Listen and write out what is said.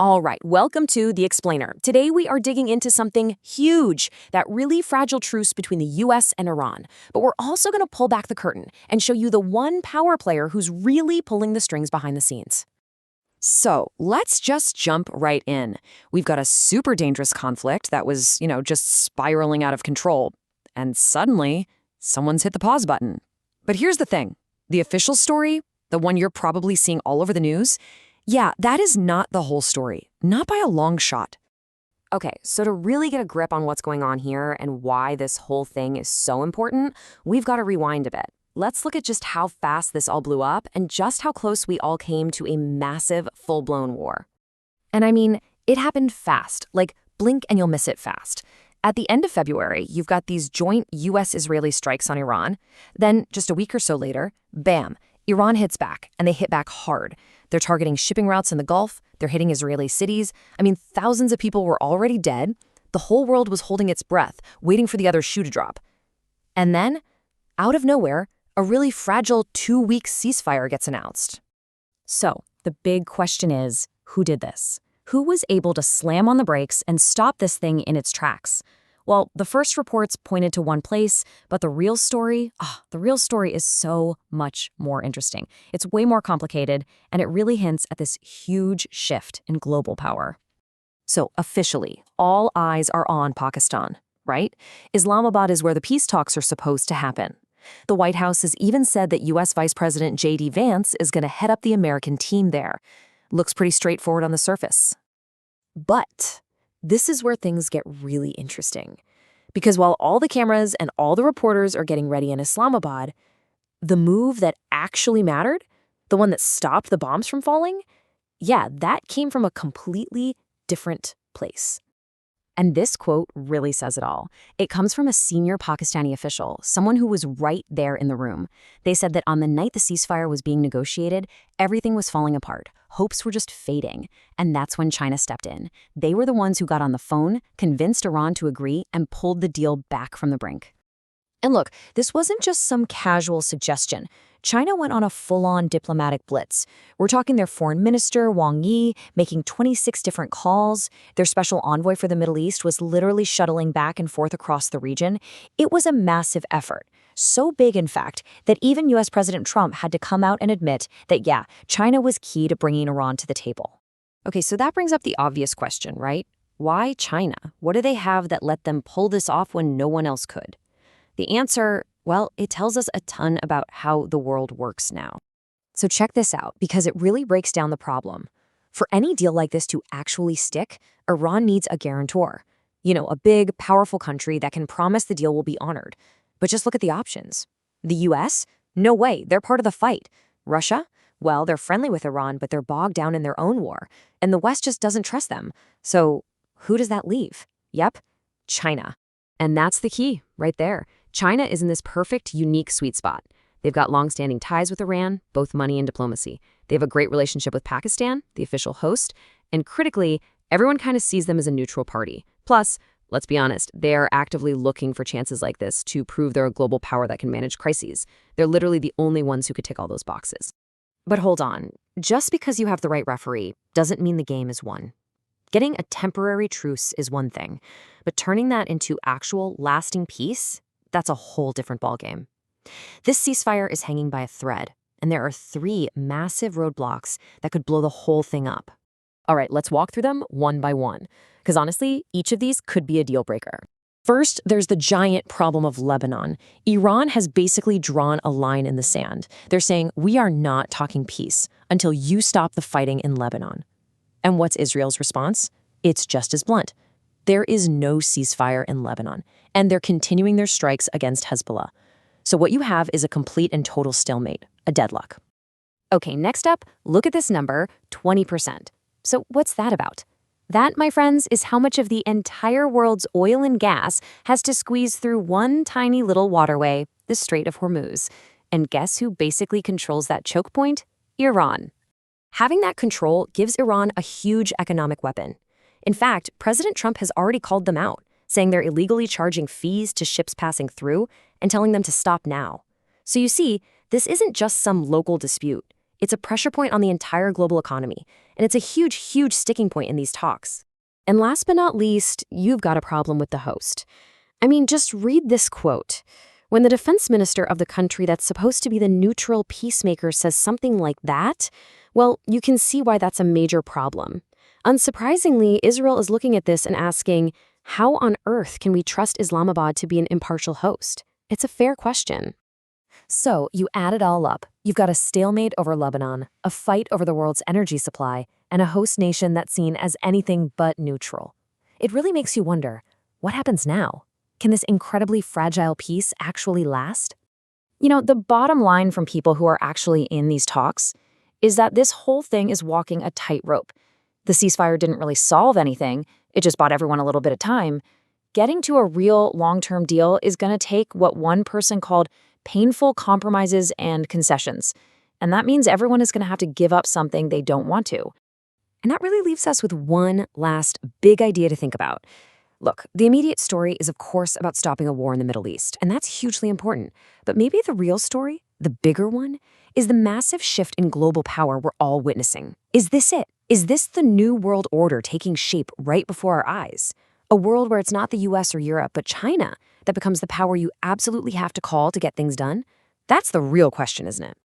All right, welcome to The Explainer. Today we are digging into something huge, that really fragile truce between the US and Iran. But we're also going to pull back the curtain and show you the one power player who's really pulling the strings behind the scenes. So let's just jump right in. We've got a super dangerous conflict that was, just spiraling out of control. And suddenly, someone's hit the pause button. But here's the thing. The official story, the one you're probably seeing all over the news, yeah, that is not the whole story. Not by a long shot. Okay, so to really get a grip on what's going on here and why this whole thing is so important, we've got to rewind a bit. Let's look at just how fast this all blew up and just how close we all came to a massive, full-blown war. And I mean, it happened fast, like blink and you'll miss it fast. At the end of February, you've got these joint US-Israeli strikes on Iran. Then, just a week or so later, bam, Iran hits back, and they hit back hard. They're targeting shipping routes in the Gulf. They're hitting Israeli cities. I mean, thousands of people were already dead. The whole world was holding its breath, waiting for the other shoe to drop. And then, out of nowhere, a really fragile 2-week ceasefire gets announced. So, the big question is, who did this? Who was able to slam on the brakes and stop this thing in its tracks? Well, the first reports pointed to one place, but the real story is so much more interesting. It's way more complicated, and it really hints at this huge shift in global power. So, officially, all eyes are on Pakistan, right? Islamabad is where the peace talks are supposed to happen. The White House has even said that U.S. Vice President Vance is going to head up the American team there. Looks pretty straightforward on the surface. But this is where things get really interesting. Because while all the cameras and all the reporters are getting ready in Islamabad, the move that actually mattered, the one that stopped the bombs from falling, yeah, that came from a completely different place. And this quote really says it all. It comes from a senior Pakistani official, someone who was right there in the room. They said that on the night the ceasefire was being negotiated, everything was falling apart. Hopes were just fading. And that's when China stepped in. They were the ones who got on the phone, convinced Iran to agree, and pulled the deal back from the brink. And look, this wasn't just some casual suggestion. China went on a full-on diplomatic blitz. We're talking their foreign minister, Wang Yi, making 26 different calls. Their special envoy for the Middle East was literally shuttling back and forth across the region. It was a massive effort. So big, in fact, that even U.S. President Trump had to come out and admit that, yeah, China was key to bringing Iran to the table. Okay, so that brings up the obvious question, right? Why China? What do they have that let them pull this off when no one else could? The answer, well, it tells us a ton about how the world works now. So check this out, because it really breaks down the problem. For any deal like this to actually stick, Iran needs a guarantor. A big, powerful country that can promise the deal will be honored. But just look at the options. The US? No way, they're part of the fight. Russia? Well, they're friendly with Iran, but they're bogged down in their own war. And the West just doesn't trust them. So who does that leave? Yep, China. And that's the key, right there. China is in this perfect, unique sweet spot. They've got long-standing ties with Iran, both money and diplomacy. They have a great relationship with Pakistan, the official host, and critically, everyone kind of sees them as a neutral party. Plus, let's be honest, they are actively looking for chances like this to prove they're a global power that can manage crises. They're literally the only ones who could tick all those boxes. But hold on, just because you have the right referee doesn't mean the game is won. Getting a temporary truce is one thing, but turning that into actual, lasting peace, that's a whole different ballgame. This ceasefire is hanging by a thread, and there are 3 massive roadblocks that could blow the whole thing up. All right, let's walk through them one by one, because honestly, each of these could be a deal breaker. First, there's the giant problem of Lebanon. Iran has basically drawn a line in the sand. They're saying, we are not talking peace until you stop the fighting in Lebanon. And what's Israel's response? It's just as blunt. There is no ceasefire in Lebanon, and they're continuing their strikes against Hezbollah. So what you have is a complete and total stalemate, a deadlock. Okay, next up, look at this number, 20%. So what's that about? That, my friends, is how much of the entire world's oil and gas has to squeeze through one tiny little waterway, the Strait of Hormuz. And guess who basically controls that choke point? Iran. Having that control gives Iran a huge economic weapon. In fact, President Trump has already called them out, saying they're illegally charging fees to ships passing through and telling them to stop now. So you see, this isn't just some local dispute. It's a pressure point on the entire global economy, and it's a huge, huge sticking point in these talks. And last but not least, you've got a problem with the host. I mean, just read this quote. When the defense minister of the country that's supposed to be the neutral peacemaker says something like that, well, you can see why that's a major problem. Unsurprisingly, Israel is looking at this and asking, how on earth can we trust Islamabad to be an impartial host? It's a fair question. So, you add it all up. You've got a stalemate over Lebanon, a fight over the world's energy supply, and a host nation that's seen as anything but neutral. It really makes you wonder, what happens now? Can this incredibly fragile peace actually last? The bottom line from people who are actually in these talks is that this whole thing is walking a tightrope. The ceasefire didn't really solve anything, it just bought everyone a little bit of time. Getting to a real long-term deal is going to take what one person called painful compromises and concessions. And that means everyone is going to have to give up something they don't want to. And that really leaves us with one last big idea to think about. Look, the immediate story is, of course, about stopping a war in the Middle East, and that's hugely important. But maybe the real story, the bigger one, is the massive shift in global power we're all witnessing. Is this it? Is this the new world order taking shape right before our eyes? A world where it's not the US or Europe, but China that becomes the power you absolutely have to call to get things done? That's the real question, isn't it?